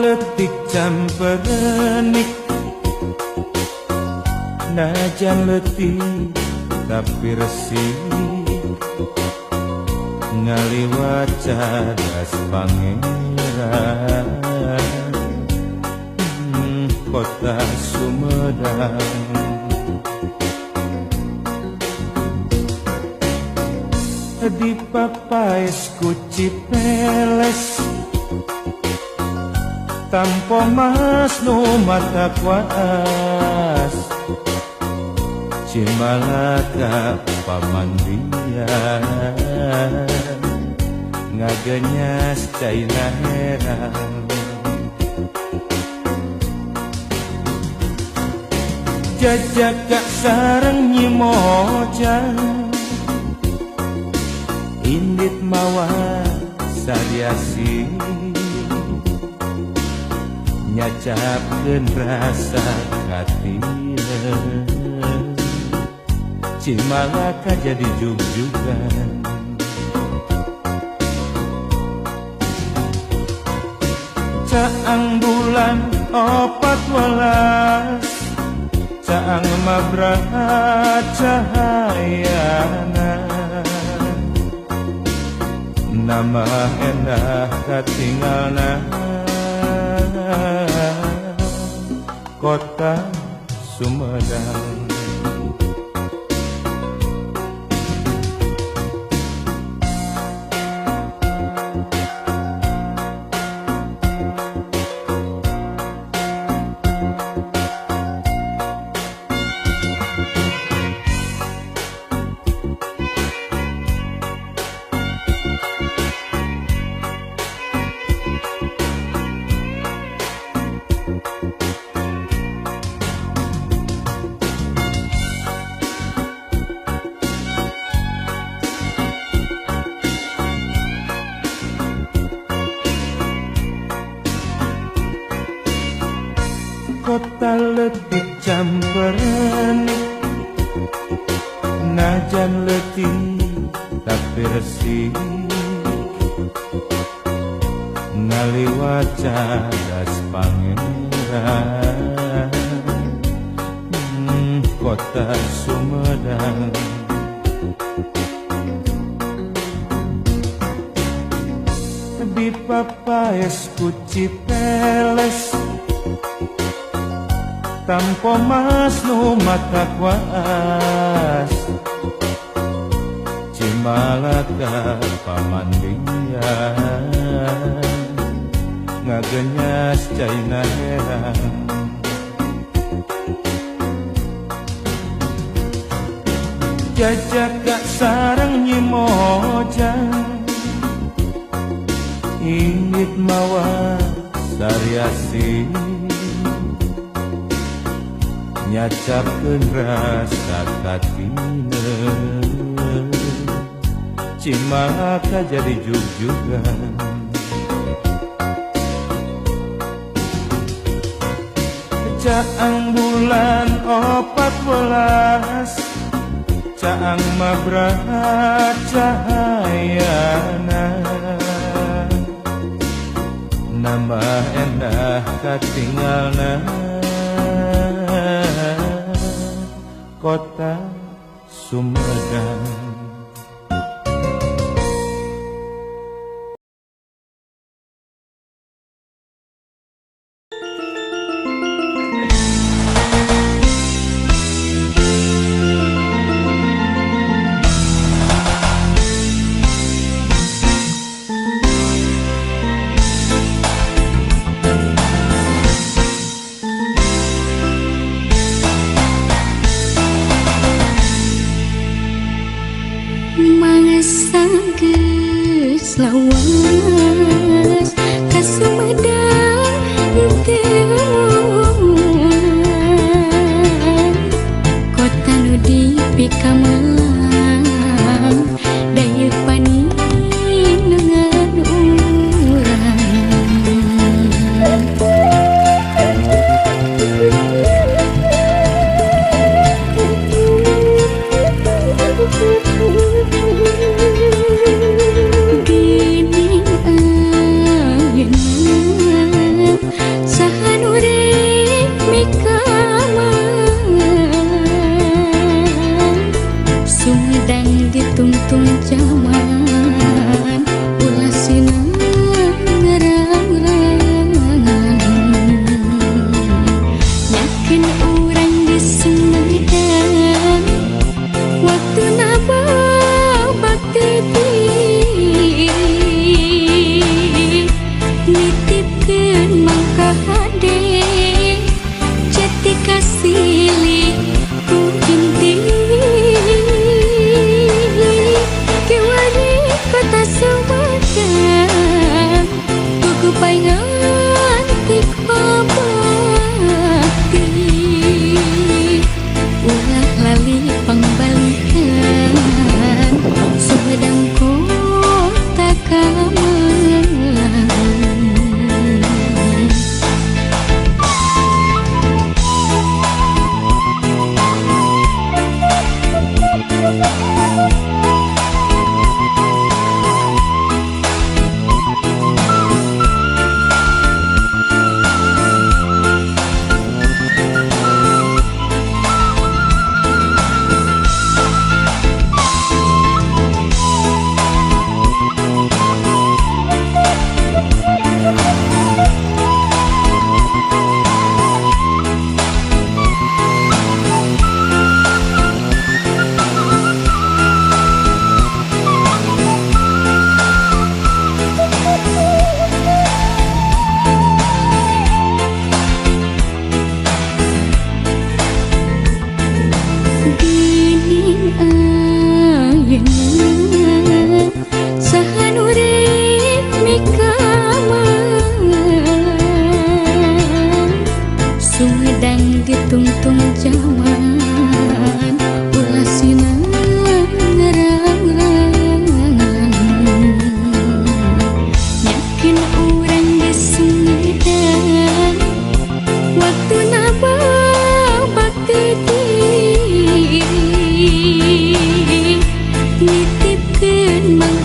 letik camperenik najan letih tapi resik ngaliwat cadas pangeran kota Sumedang. Di papais ku Cipeles tanpa mas nu mata kuas Cimalaka pamandian ngagenyas caina herang jajaka sareng nyimojang indit mawa sariasi nyacapkeun rasa katina Cimalaka jadi jug-jugan caang bulan 14 caang mabraha cahayana nama endah katinggalna kota Sumedang. Kota letih camperenik najan letih tapi resik ngaliwat cadas pangeran kota Sumedang. Di papais ku Cipeles tanpa mas nu mata kuas Cimalaka pamandian ngagenyas caina herang jajaka sareng nyimojang indit mawa sariasi nyacapkeun rasa katina Cimalaka jadi jug-jugan caang bulan 14 caang mabraha cahayana nama endah katinggalna kota Sumedang. Geus lawas ka Sumedang teu kota nu dipikamelang daya paninengan urang gini Mang